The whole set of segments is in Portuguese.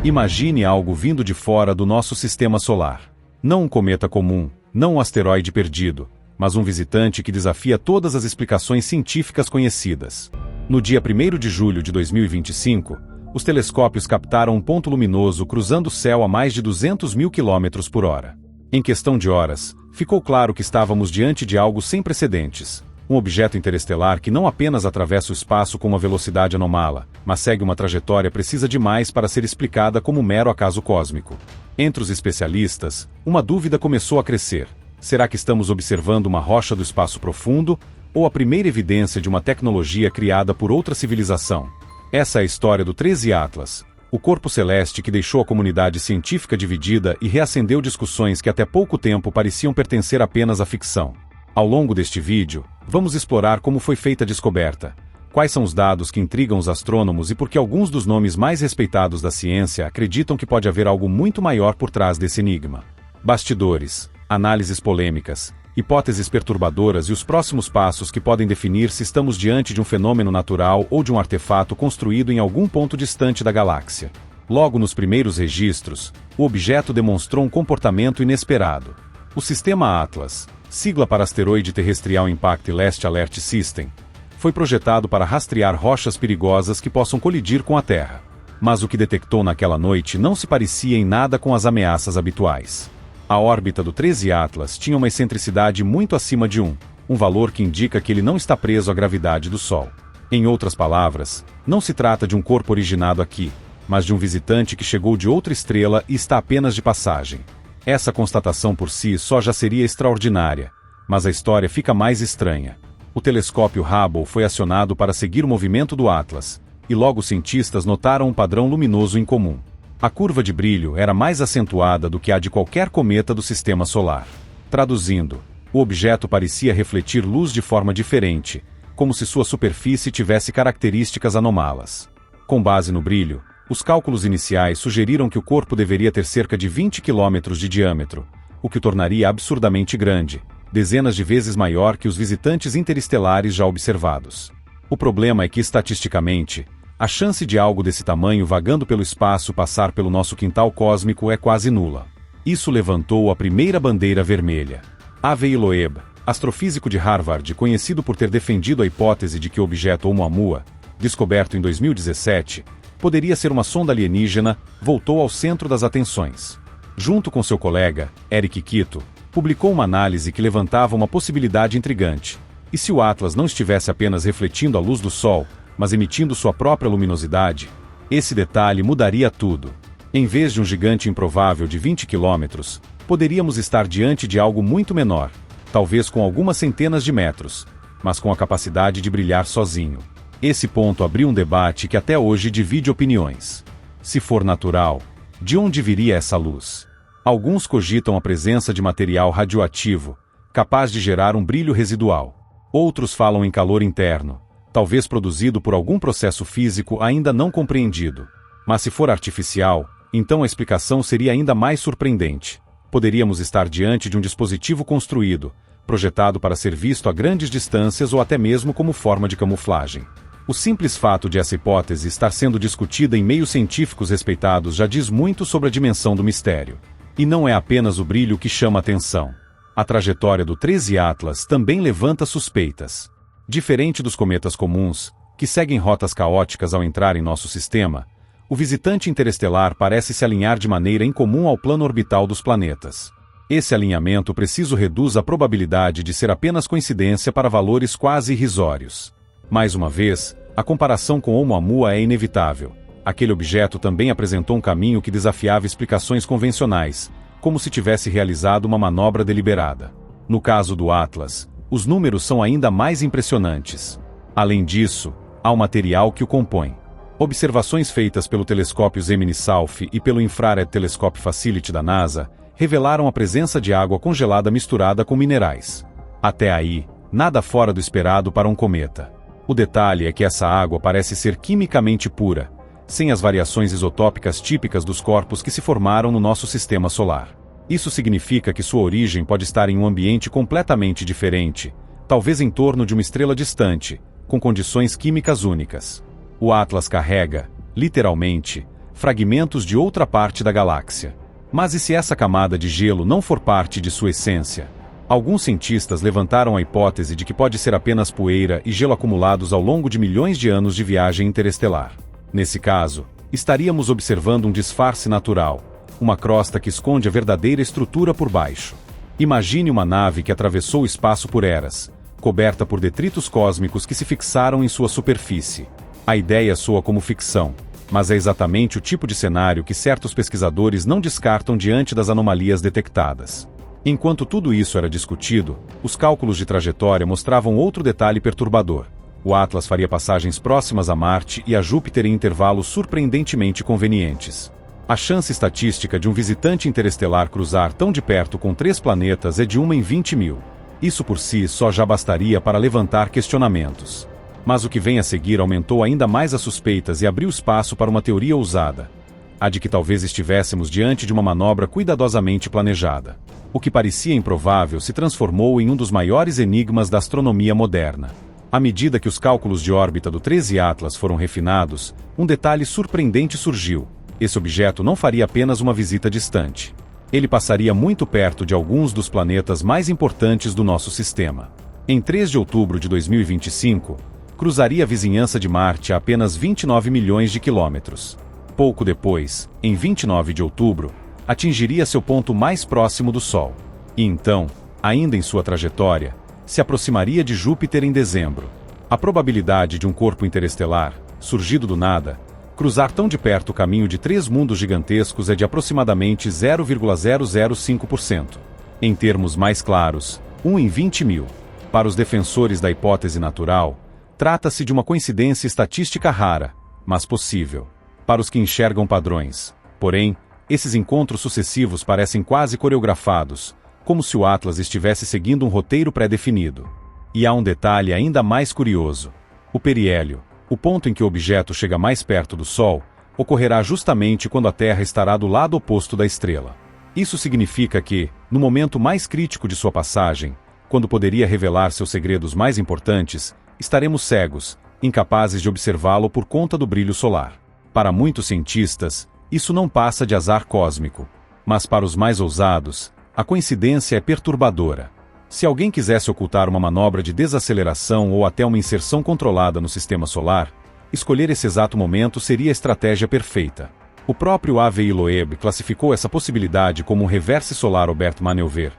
Imagine algo vindo de fora do nosso sistema solar. Não um cometa comum, não um asteroide perdido, mas um visitante que desafia todas as explicações científicas conhecidas. No dia 1º de julho de 2025, os telescópios captaram um ponto luminoso cruzando o céu a mais de 200 mil km por hora. Em questão de horas, ficou claro que estávamos diante de algo sem precedentes. Um objeto interestelar que não apenas atravessa o espaço com uma velocidade anomala, mas segue uma trajetória precisa demais para ser explicada como um mero acaso cósmico. Entre os especialistas, uma dúvida começou a crescer. Será que estamos observando uma rocha do espaço profundo, ou a primeira evidência de uma tecnologia criada por outra civilização? Essa é a história do 13 Atlas, o corpo celeste que deixou a comunidade científica dividida e reacendeu discussões que até pouco tempo pareciam pertencer apenas à ficção. Ao longo deste vídeo, vamos explorar como foi feita a descoberta, quais são os dados que intrigam os astrônomos e por que alguns dos nomes mais respeitados da ciência acreditam que pode haver algo muito maior por trás desse enigma. Bastidores, análises polêmicas, hipóteses perturbadoras e os próximos passos que podem definir se estamos diante de um fenômeno natural ou de um artefato construído em algum ponto distante da galáxia. Logo nos primeiros registros, o objeto demonstrou um comportamento inesperado. O sistema Atlas, sigla para Asteroide Terrestrial Impact Last Alert System, foi projetado para rastrear rochas perigosas que possam colidir com a Terra. Mas o que detectou naquela noite não se parecia em nada com as ameaças habituais. A órbita do 13 Atlas tinha uma excentricidade muito acima de 1, um valor que indica que ele não está preso à gravidade do Sol. Em outras palavras, não se trata de um corpo originado aqui, mas de um visitante que chegou de outra estrela e está apenas de passagem. Essa constatação por si só já seria extraordinária, mas a história fica mais estranha. O telescópio Hubble foi acionado para seguir o movimento do Atlas, e logo os cientistas notaram um padrão luminoso incomum. A curva de brilho era mais acentuada do que a de qualquer cometa do sistema solar. Traduzindo, o objeto parecia refletir luz de forma diferente, como se sua superfície tivesse características anômalas. Com base no brilho, os cálculos iniciais sugeriram que o corpo deveria ter cerca de 20 km de diâmetro, o que o tornaria absurdamente grande, dezenas de vezes maior que os visitantes interestelares já observados. O problema é que, estatisticamente, a chance de algo desse tamanho vagando pelo espaço passar pelo nosso quintal cósmico é quase nula. Isso levantou a primeira bandeira vermelha. Avi Loeb, astrofísico de Harvard, conhecido por ter defendido a hipótese de que o objeto Oumuamua, descoberto em 2017, poderia ser uma sonda alienígena, voltou ao centro das atenções. Junto com seu colega, Eric Kito, publicou uma análise que levantava uma possibilidade intrigante. E se o Atlas não estivesse apenas refletindo a luz do Sol, mas emitindo sua própria luminosidade? Esse detalhe mudaria tudo. Em vez de um gigante improvável de 20 km, poderíamos estar diante de algo muito menor, talvez com algumas centenas de metros, mas com a capacidade de brilhar sozinho. Esse ponto abriu um debate que até hoje divide opiniões. Se for natural, de onde viria essa luz? Alguns cogitam a presença de material radioativo, capaz de gerar um brilho residual. Outros falam em calor interno, talvez produzido por algum processo físico ainda não compreendido. Mas se for artificial, então a explicação seria ainda mais surpreendente. Poderíamos estar diante de um dispositivo construído, projetado para ser visto a grandes distâncias ou até mesmo como forma de camuflagem. O simples fato de essa hipótese estar sendo discutida em meios científicos respeitados já diz muito sobre a dimensão do mistério. E não é apenas o brilho que chama atenção. A trajetória do 13 Atlas também levanta suspeitas. Diferente dos cometas comuns, que seguem rotas caóticas ao entrar em nosso sistema, o visitante interestelar parece se alinhar de maneira incomum ao plano orbital dos planetas. Esse alinhamento preciso reduz a probabilidade de ser apenas coincidência para valores quase irrisórios. Mais uma vez, a comparação com Oumuamua é inevitável. Aquele objeto também apresentou um caminho que desafiava explicações convencionais, como se tivesse realizado uma manobra deliberada. No caso do Atlas, os números são ainda mais impressionantes. Além disso, há o material que o compõe. Observações feitas pelo telescópio Gemini South e pelo Infrared Telescope Facility da NASA revelaram a presença de água congelada misturada com minerais. Até aí, nada fora do esperado para um cometa. O detalhe é que essa água parece ser quimicamente pura, sem as variações isotópicas típicas dos corpos que se formaram no nosso sistema solar. Isso significa que sua origem pode estar em um ambiente completamente diferente, talvez em torno de uma estrela distante, com condições químicas únicas. O Atlas carrega, literalmente, fragmentos de outra parte da galáxia. Mas e se essa camada de gelo não for parte de sua essência? Alguns cientistas levantaram a hipótese de que pode ser apenas poeira e gelo acumulados ao longo de milhões de anos de viagem interestelar. Nesse caso, estaríamos observando um disfarce natural, uma crosta que esconde a verdadeira estrutura por baixo. Imagine uma nave que atravessou o espaço por eras, coberta por detritos cósmicos que se fixaram em sua superfície. A ideia soa como ficção, mas é exatamente o tipo de cenário que certos pesquisadores não descartam diante das anomalias detectadas. Enquanto tudo isso era discutido, os cálculos de trajetória mostravam outro detalhe perturbador. O Atlas faria passagens próximas a Marte e a Júpiter em intervalos surpreendentemente convenientes. A chance estatística de um visitante interestelar cruzar tão de perto com 3 planetas é de 1 em 20 mil. Isso por si só já bastaria para levantar questionamentos. Mas o que vem a seguir aumentou ainda mais as suspeitas e abriu espaço para uma teoria ousada. A de que talvez estivéssemos diante de uma manobra cuidadosamente planejada. O que parecia improvável se transformou em um dos maiores enigmas da astronomia moderna. À medida que os cálculos de órbita do 13 Atlas foram refinados, um detalhe surpreendente surgiu. Esse objeto não faria apenas uma visita distante. Ele passaria muito perto de alguns dos planetas mais importantes do nosso sistema. Em 3 de outubro de 2025, cruzaria a vizinhança de Marte a apenas 29 milhões de quilômetros. Pouco depois, em 29 de outubro, atingiria seu ponto mais próximo do Sol. E então, ainda em sua trajetória, se aproximaria de Júpiter em dezembro. A probabilidade de um corpo interestelar, surgido do nada, cruzar tão de perto o caminho de 3 mundos gigantescos é de aproximadamente 0,005%. Em termos mais claros, 1 em 20 mil. Para os defensores da hipótese natural, trata-se de uma coincidência estatística rara, mas possível. Para os que enxergam padrões, porém, esses encontros sucessivos parecem quase coreografados, como se o Atlas estivesse seguindo um roteiro pré-definido. E há um detalhe ainda mais curioso. O periélio, o ponto em que o objeto chega mais perto do Sol, ocorrerá justamente quando a Terra estará do lado oposto da estrela. Isso significa que, no momento mais crítico de sua passagem, quando poderia revelar seus segredos mais importantes, estaremos cegos, incapazes de observá-lo por conta do brilho solar. Para muitos cientistas, isso não passa de azar cósmico. Mas para os mais ousados, a coincidência é perturbadora. Se alguém quisesse ocultar uma manobra de desaceleração ou até uma inserção controlada no sistema solar, escolher esse exato momento seria a estratégia perfeita. O próprio Avi Loeb classificou essa possibilidade como um reverse solar Aubert maneuver,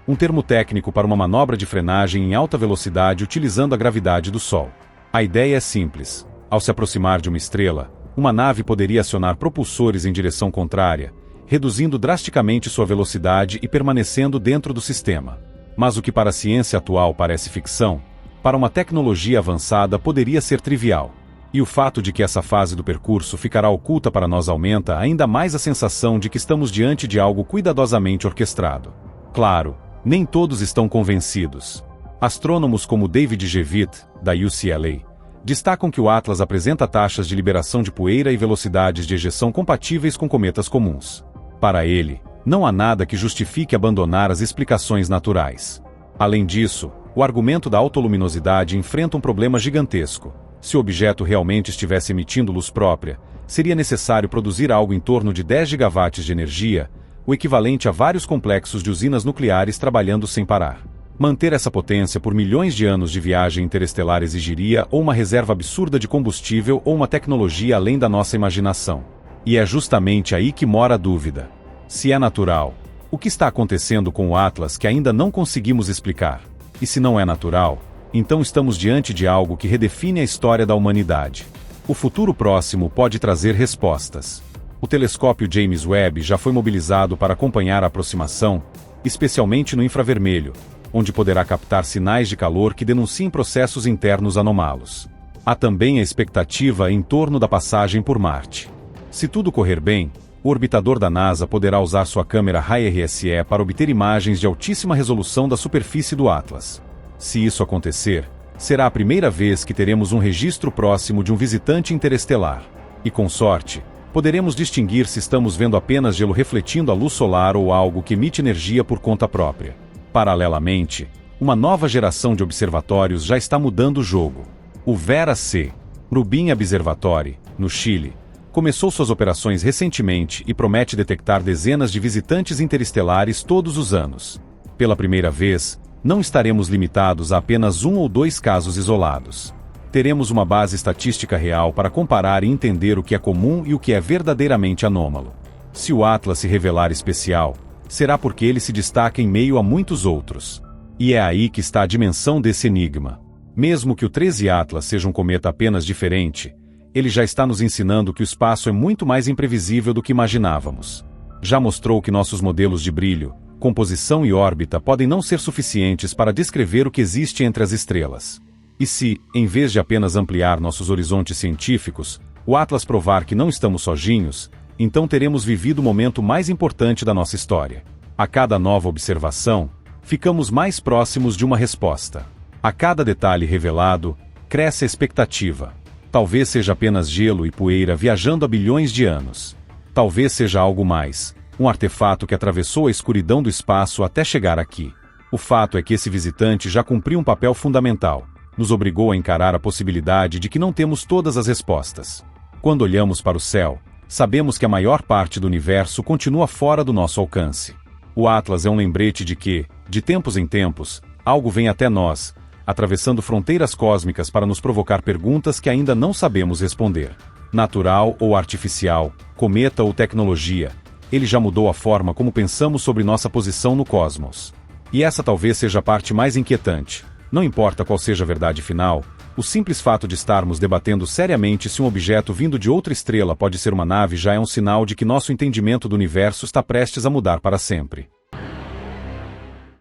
um termo técnico para uma manobra de frenagem em alta velocidade utilizando a gravidade do Sol. A ideia é simples. Ao se aproximar de uma estrela, uma nave poderia acionar propulsores em direção contrária, reduzindo drasticamente sua velocidade e permanecendo dentro do sistema. Mas o que para a ciência atual parece ficção, para uma tecnologia avançada poderia ser trivial. E o fato de que essa fase do percurso ficará oculta para nós aumenta ainda mais a sensação de que estamos diante de algo cuidadosamente orquestrado. Claro, nem todos estão convencidos. Astrônomos como David Jevitt, da UCLA, destacam que o Atlas apresenta taxas de liberação de poeira e velocidades de ejeção compatíveis com cometas comuns. Para ele, não há nada que justifique abandonar as explicações naturais. Além disso, o argumento da autoluminosidade enfrenta um problema gigantesco. Se o objeto realmente estivesse emitindo luz própria, seria necessário produzir algo em torno de 10 gigawatts de energia, o equivalente a vários complexos de usinas nucleares trabalhando sem parar. Manter essa potência por milhões de anos de viagem interestelar exigiria ou uma reserva absurda de combustível ou uma tecnologia além da nossa imaginação. E é justamente aí que mora a dúvida. Se é natural, o que está acontecendo com o Atlas que ainda não conseguimos explicar? E se não é natural, então estamos diante de algo que redefine a história da humanidade. O futuro próximo pode trazer respostas. O telescópio James Webb já foi mobilizado para acompanhar a aproximação, especialmente no infravermelho, onde poderá captar sinais de calor que denunciem processos internos anômalos. Há também a expectativa em torno da passagem por Marte. Se tudo correr bem, o orbitador da NASA poderá usar sua câmera HRSE para obter imagens de altíssima resolução da superfície do Atlas. Se isso acontecer, será a primeira vez que teremos um registro próximo de um visitante interestelar. E com sorte, poderemos distinguir se estamos vendo apenas gelo refletindo a luz solar ou algo que emite energia por conta própria. Paralelamente, uma nova geração de observatórios já está mudando o jogo. O Vera C. Rubin Observatory, no Chile, Começou suas operações recentemente e promete detectar dezenas de visitantes interestelares todos os anos. Pela primeira vez, não estaremos limitados a apenas 1 ou 2 casos isolados. Teremos uma base estatística real para comparar e entender o que é comum e o que é verdadeiramente anômalo. Se o Atlas se revelar especial, será porque ele se destaca em meio a muitos outros. E é aí que está a dimensão desse enigma. Mesmo que o 13 Atlas seja um cometa apenas diferente, ele já está nos ensinando que o espaço é muito mais imprevisível do que imaginávamos. Já mostrou que nossos modelos de brilho, composição e órbita podem não ser suficientes para descrever o que existe entre as estrelas. E se, em vez de apenas ampliar nossos horizontes científicos, o Atlas provar que não estamos sozinhos, então teremos vivido o momento mais importante da nossa história. A cada nova observação, ficamos mais próximos de uma resposta. A cada detalhe revelado, cresce a expectativa. Talvez seja apenas gelo e poeira viajando há bilhões de anos. Talvez seja algo mais, um artefato que atravessou a escuridão do espaço até chegar aqui. O fato é que esse visitante já cumpriu um papel fundamental. Nos obrigou a encarar a possibilidade de que não temos todas as respostas. Quando olhamos para o céu, sabemos que a maior parte do universo continua fora do nosso alcance. O Atlas é um lembrete de que, de tempos em tempos, algo vem até nós, atravessando fronteiras cósmicas para nos provocar perguntas que ainda não sabemos responder. Natural ou artificial, cometa ou tecnologia, ele já mudou a forma como pensamos sobre nossa posição no cosmos. E essa talvez seja a parte mais inquietante. Não importa qual seja a verdade final, o simples fato de estarmos debatendo seriamente se um objeto vindo de outra estrela pode ser uma nave já é um sinal de que nosso entendimento do universo está prestes a mudar para sempre.